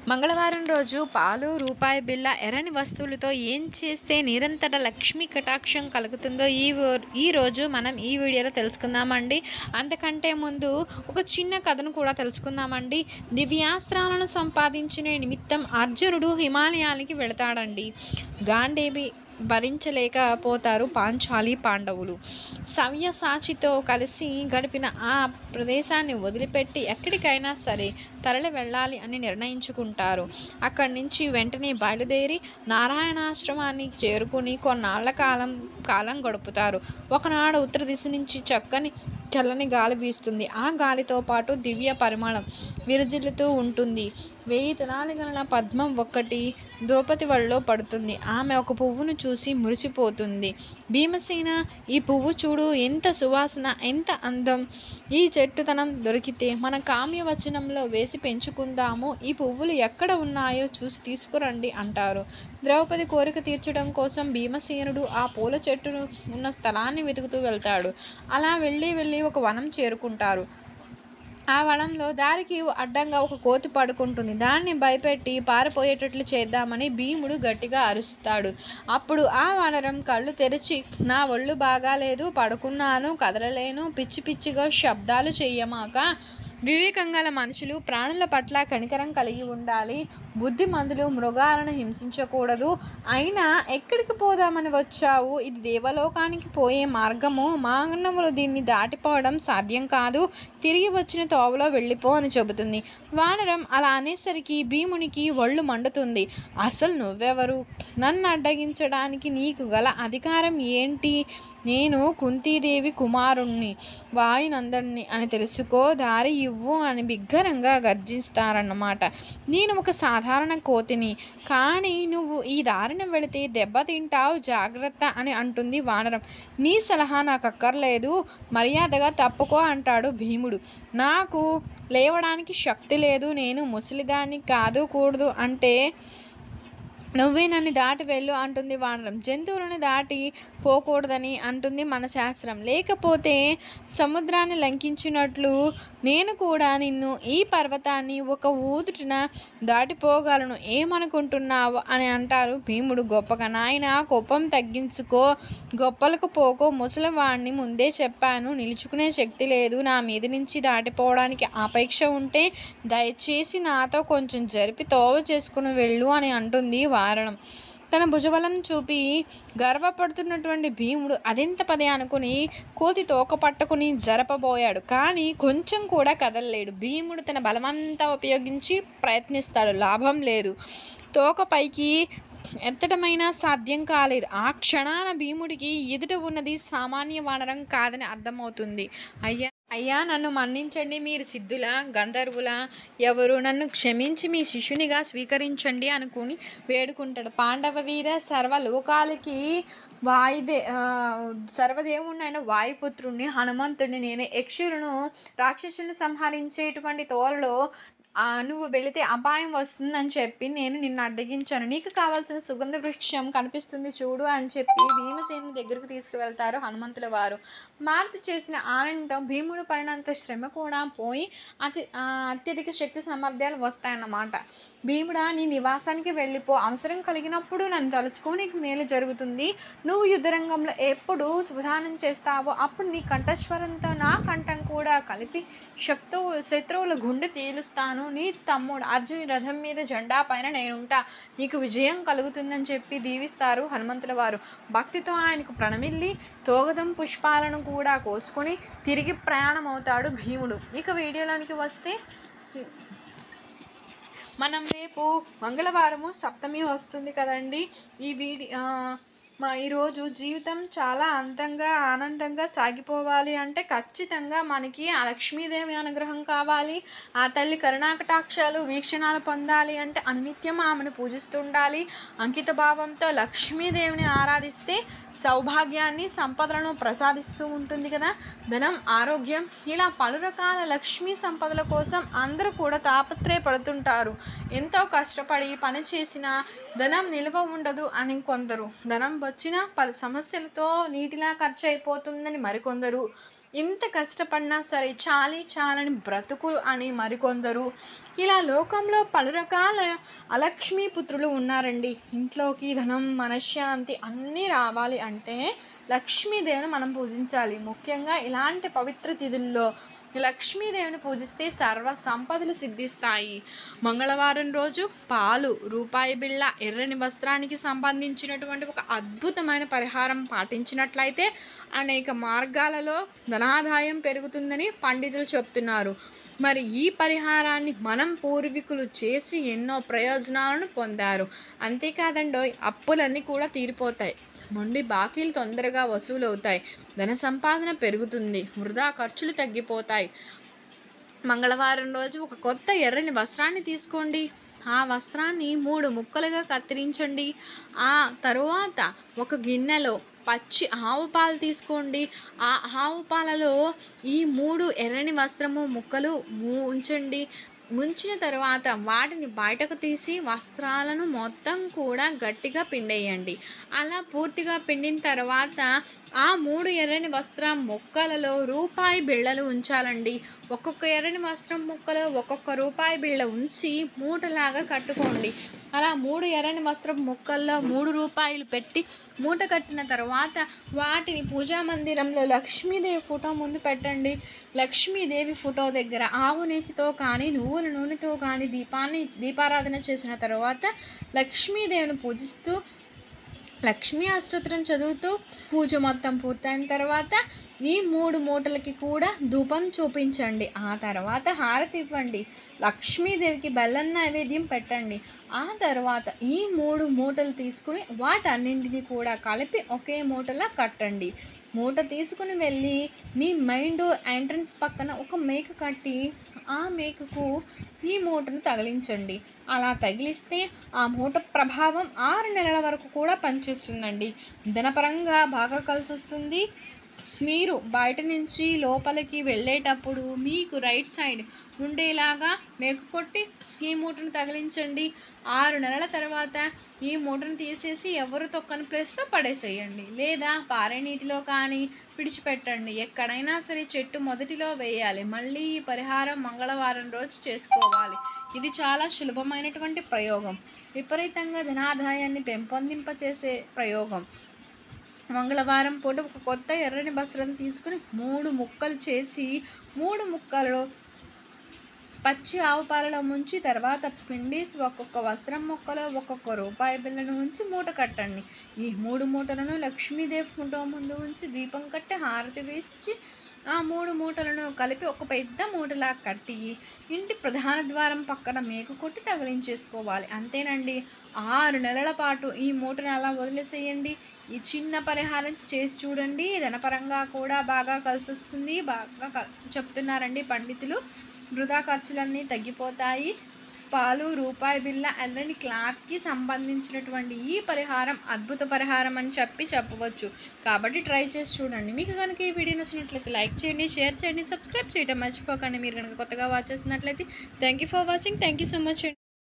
మంగళవారం రోజు పాలు, రూపాయి బిళ్ళ, ఎర్రని వస్తువులతో ఏం చేస్తే నిరంతర లక్ష్మీ కటాక్షం కలుగుతుందో ఈరోజు మనం ఈ వీడియోలో తెలుసుకుందామండి. అంతకంటే ముందు ఒక చిన్న కథను కూడా తెలుసుకుందామండి. దివ్యాస్త్రాలను సంపాదించిన నిమిత్తం అర్జునుడు హిమాలయానికి వెళతాడండి. గాంధీవి భరించలేకపోతారు పాంచాలి పాండవులు. సవ్యసాచితో కలిసి గడిపిన ఆ ప్రదేశాన్ని వదిలిపెట్టి ఎక్కడికైనా సరే తరలి వెళ్ళాలి అని నిర్ణయించుకుంటారు. అక్కడి నుంచి వెంటనే బయలుదేరి నారాయణాశ్రమానికి చేరుకుని కొన్నాళ్ల కాలం గడుపుతారు. ఒకనాడు ఉత్తర దిశ నుంచి చక్కని చల్లని గాలి వీస్తుంది. ఆ గాలితో పాటు దివ్య పరిమళం విరజిల్లుతూ ఉంటుంది. 1000 తలాలు గల పద్మం ఒక్కటి ద్రౌపది వడిలో పడుతుంది. ఆమె ఒక పువ్వును చూసి మురిసిపోతుంది. భీమసేన, ఈ పువ్వు చూడు, ఎంత సువాసన, ఎంత అందం! ఈ చెట్టుతనం దొరికితే మన కామ్యవచనంలో వేసి పెంచుకుందాము. ఈ పువ్వులు ఎక్కడ ఉన్నాయో చూసి తీసుకురండి అంటారు. ద్రౌపది కోరిక తీర్చడం కోసం భీమసేనుడు ఆ పూల చెట్టును ఉన్న స్థలాన్ని వెతుకుతూ వెళ్తాడు. అలా వెళ్ళి ఒక వనం చేరుకుంటారు. ఆ వనంలో దారికి అడ్డంగా ఒక కోతి పడుకుంటుంది. దాన్ని భయపెట్టి పారిపోయేటట్లు చేద్దామని భీముడు గట్టిగా అరుస్తాడు. అప్పుడు ఆ వానరం కళ్ళు తెరిచి, నా ఒళ్ళు బాగాలేదు, పడుకున్నాను, కదలలేను, పిచ్చి పిచ్చిగా శబ్దాలు చెయ్యమాక. వివేకం గల మనుషులు ప్రాణుల పట్ల కనికరం కలిగి ఉండాలి. బుద్ధిమంతులు మృగాలను హింసించకూడదు. అయినా ఎక్కడికి పోదామని వచ్చావు? ఇది దేవలోకానికి పోయే మార్గము. మానవులు దీన్ని దాటిపోవడం సాధ్యం కాదు. తిరిగి వచ్చిన తోవలో వెళ్ళిపో అని చెబుతుంది. వానరం అలా అనేసరికి భీమునికి ఒళ్ళు మండుతుంది. అసలు నువ్వెవరు? నన్ను అడ్డగించడానికి నీకు గల అధికారం ఏంటి? నేను కుంతీదేవి కుమారుణ్ణి, వాయునందన్ని అని తెలుసుకో, దారి ఇవ్వు అని బిగ్గరంగా గర్జిస్తారన్నమాట. నేను ఒక సాధారణ కోతిని, కానీ నువ్వు ఈ దారిన వెళితే దెబ్బతింటావు, జాగ్రత్త అని అంటుంది వానరం. నీ సలహా నాకు అక్కర్లేదు, మర్యాదగా తప్పుకో అంటాడు భీముడు. నాకు లేవడానికి శక్తి లేదు, నేను ముసలిదాన్ని కాదు, కూడదు అంటే నువ్వే నన్ను దాటి వెళ్ళు అంటుంది వానరం. జంతువులను దాటి పోకూడదని అంటుంది మన శాస్త్రం. లేకపోతే సముద్రాన్ని లంకించినట్లు నేను కూడా నిన్ను, ఈ పర్వతాన్ని ఒక ఊదుటిన దాటిపోగలను, ఏమనుకుంటున్నావు అని అంటారు భీముడు గొప్పగా. నాయన, కోపం తగ్గించుకో, గొప్పలకు పోకో, ముసలివాణ్ణి ముందే చెప్పాను, నిలుచుకునే శక్తి లేదు, నా మీద నుంచి దాటిపోవడానికి అపేక్ష ఉంటే దయచేసి నాతో కొంచెం జరిపి తోవ చేసుకుని వెళ్ళు అని అంటుంది వారణం. తన భుజబలం చూపి గర్వపడుతున్నటువంటి భీముడు అదెంత పదే అనుకుని కోతి తోక పట్టుకుని జరపబోయాడు. కానీ కొంచెం కూడా కదలలేడు. భీముడు తన బలమంతా ఉపయోగించి ప్రయత్నిస్తాడు, లాభం లేదు. తోక పైకి ఎత్తడమైనా సాధ్యం కాలేదు. ఆ క్షణాన భీముడికి ఎదుట ఉన్నది సామాన్య వానరం కాదని అర్థమవుతుంది. అయ్యా, నన్ను మన్నించండి, మీరు సిద్ధులా, గంధర్వులా, ఎవరు? నన్ను క్షమించి మీ శిష్యునిగా స్వీకరించండి అనుకుని వేడుకుంటాడు. పాండవ వీర, సర్వలోకాలకి సర్వదేవుణ్ణి వాయుపుత్రుణ్ణి, హనుమంతుడిని నేనే. యక్షులను, రాక్షసులను సంహరించేటువంటి తోలలో నువ్వు వెళితే అపాయం వస్తుందని చెప్పి నేను నిన్ను అడ్డగించాను. నీకు కావాల్సిన సుగంధ వృక్షం కనిపిస్తుంది చూడు అని చెప్పి భీమసేనుని దగ్గరకు తీసుకువెళ్తారు హనుమంతుల వారు. మారుతి చేసిన ఆనందం భీముడు పడినంత శ్రమ కూడా పోయి అత్యధిక శక్తి సామర్థ్యాలు వస్తాయన్నమాట. భీముడా, నీ నివాసానికి వెళ్ళిపో, అవసరం కలిగినప్పుడు నన్ను తలుచుకో, నీకు మేలు జరుగుతుంది. నువ్వు యుద్ధరంగంలో ఎప్పుడు సుధానం చేస్తావో అప్పుడు నీ కంఠస్వరంతో నా కంఠం కూడా కలిపి శత్రువుల గుండె తేలుస్తాను. నీ తమ్ముడు అర్జుని రథం మీద జెండా పైన నేనుంటా, నీకు విజయం కలుగుతుందని చెప్పి దీవిస్తారు హనుమంతుల వారు. భక్తితో ఆయనకు ప్రణమిల్లి తోగదం పుష్పాలను కూడా కోసుకొని తిరిగి ప్రయాణం అవుతాడు భీముడు. ఇక వీడియోలోనికి వస్తే, మనం రేపు మంగళవారము సప్తమి వస్తుంది కదండి. ఈరోజు జీవితం చాలా అందంగా ఆనందంగా సాగిపోవాలి అంటే ఖచ్చితంగా మనకి ఆ లక్ష్మీదేవి అనుగ్రహం కావాలి. ఆ తల్లి కరుణాకటాక్షాలు వీక్షణాలు పొందాలి అంటే అనునిత్యం ఆమెను పూజిస్తుండాలి. అంకిత భావంతో లక్ష్మీదేవిని ఆరాధిస్తే సౌభాగ్యాన్ని, సంపదలను ప్రసాదిస్తూ ఉంటుంది కదా. ధనం, ఆరోగ్యం, ఇలా పలు రకాల లక్ష్మీ సంపదల కోసం అందరూ కూడా తాపత్రయపడుతుంటారు. ఎంతో కష్టపడి పని చేసిన ధనం నిల్వ ఉండదు అని కొందరు, ధనం వచ్చిన పలు సమస్యలతో నీటిలా ఖర్చు అయిపోతుందని మరికొందరు, ఇంత కష్టపడినా సరే చాలని బ్రతుకులు అని మరికొందరు. ఇలా లోకంలో పలు రకాల అలక్ష్మీపుత్రులు ఉన్నారండి. ఇంట్లోకి ధనం, మనశ్శాంతి అన్నీ రావాలి అంటే లక్ష్మీదేవిని మనం పూజించాలి. ముఖ్యంగా ఇలాంటి పవిత్ర తిథుల్లో లక్ష్మీదేవిని పూజిస్తే సర్వ సంపదలు సిద్ధిస్తాయి. మంగళవారం రోజు పాలు, రూపాయి బిళ్ళ, ఎర్రని వస్త్రానికి సంబంధించినటువంటి ఒక అద్భుతమైన పరిహారం పాటించినట్లయితే అనేక మార్గాలలో ధనాదాయం పెరుగుతుందని పండితులు చెప్తున్నారు. మరి ఈ పరిహారాన్ని మనం పూర్వీకులు చేసి ఎన్నో ప్రయోజనాలను పొందారు. అంతేకాదండోయ్, అప్పులన్నీ కూడా తీరిపోతాయి, మొండి బాకీలు తొందరగా వసూలవుతాయి, ధన సంపాదన పెరుగుతుంది, వృధా ఖర్చులు తగ్గిపోతాయి. మంగళవారం రోజు ఒక కొత్త ఎర్రని వస్త్రాన్ని తీసుకోండి. ఆ వస్త్రాన్ని 3 ముక్కలుగా కత్తిరించండి. ఆ తరువాత ఒక గిన్నెలో పచ్చి ఆవు పాలు తీసుకోండి. ఆ ఆవు పాలలో ఈ 3 ఎర్రని వస్త్రము ముక్కలు ఉంచండి. ముంచిన తర్వాత వాటిని బయటకు తీసి వస్త్రాలను మొత్తం కూడా గట్టిగా పిండేయండి. అలా పూర్తిగా పిండిన తర్వాత ఆ 3 ఎర్రని వస్త్రం ముక్కలలో రూపాయి బిళ్ళలు ఉంచాలండి. ఒక్కొక్క ఎర్రని వస్త్రం ముక్కలో ఒక్కొక్క రూపాయి బిళ్ళ ఉంచి మూటలాగా కట్టుకోండి. అలా 3 ఎర్రని వస్త్రం ముక్కల్లో 3 రూపాయలు పెట్టి మూట కట్టిన తర్వాత వాటిని పూజా మందిరంలో లక్ష్మీదేవి ఫోటో ముందు పెట్టండి. లక్ష్మీదేవి ఫోటో దగ్గర ఆవు నేతితో కానీ నువ్వుల నూనెతో కానీ దీపారాధన చేసిన తర్వాత లక్ష్మీదేవిని పూజిస్తూ లక్ష్మీ అష్టోత్తరం చదువుతూ పూజ మొత్తం పూర్తయిన తర్వాత ఈ 3 మూటలకి కూడా ధూపం చూపించండి. ఆ తర్వాత హారతి ఇవ్వండి. లక్ష్మీదేవికి బెల్లం నైవేద్యం పెట్టండి. ఆ తర్వాత ఈ 3 మూటలు తీసుకుని వాటన్నింటినీ కూడా కలిపి ఒకే మూటలా కట్టండి. మూట తీసుకుని వెళ్ళి మీ మెయిన్ డోర్ ఎంట్రన్స్ పక్కన ఒక మేక కట్టి ఆ మేకకు ఈ మూటను తగిలించండి. అలా తగిలిస్తే ఆ మూట ప్రభావం 6 నెలల వరకు కూడా పనిచేస్తుందండి. ధనపరంగా బాగా కలిసి వస్తుంది. మీరు బయట నుంచి లోపలికి వెళ్ళేటప్పుడు మీకు రైట్ సైడ్ ఉండేలాగా మేకు కొట్టి ఈ మూటను తగిలించండి. 6 నెలల తర్వాత ఈ మూటను తీసేసి ఎవరు తొక్కని ప్లేస్లో పడేసేయండి, లేదా పారే నీటిలో కానీ విడిచిపెట్టండి. ఎక్కడైనా సరే చెట్టు మొదటిలో వేయాలి. మళ్ళీ ఈ పరిహారం మంగళవారం రోజు చేసుకోవాలి. ఇది చాలా సులభమైనటువంటి ప్రయోగం. విపరీతంగా ధనాదాయాన్ని పెంపొందింపచేసే ప్రయోగం. మంగళవారం పూట ఒక కొత్త ఎర్రని వస్త్రం తీసుకుని 3 ముక్కలు చేసి 3 ముక్కలలో పచ్చి ఆవు పాలలో ముంచి తర్వాత పిండేసి ఒక్కొక్క వస్త్రం ముక్కలో ఒక్కొక్క రూపాయి బిళ్ళను ఉంచి మూట కట్టండి. ఈ 3 మూటలను లక్ష్మీదేవి ఫోటో ముందు ఉంచి దీపం కట్టి హారతి వేసి ఆ 3 మూటలను కలిపి ఒక పెద్ద మూటలా కట్టి ఇంటి ప్రధాన ద్వారం పక్కన మేకు కొట్టి తగిలించేసుకోవాలి. అంతేనండి. 6 నెలల పాటు ఈ మూటను అలా వదిలేసేయండి. ఈ చిన్న పరిహారం చేసి చూడండి. ధనపరంగా కూడా బాగా కలిసి వస్తుంది. బాగా చెప్తున్నారండి పండితులు. వృధా ఖర్చులన్నీ తగ్గిపోతాయి. పాలు, రూపాయి బిళ్ళ, ఎర్రని క్లాత్కి సంబంధించినటువంటి ఈ పరిహారం అద్భుత పరిహారం అని చెప్పవచ్చు. కాబట్టి ట్రై చేసి చూడండి. మీకు కనుక ఈ వీడియో నచ్చినట్లయితే లైక్ చేయండి, షేర్ చేయండి, సబ్స్క్రైబ్ చేయడం మర్చిపోకండి. మీరు కనుక కొత్తగా వాచ్ చేస్తున్నట్లయితే thank you for watching. Thank you so much.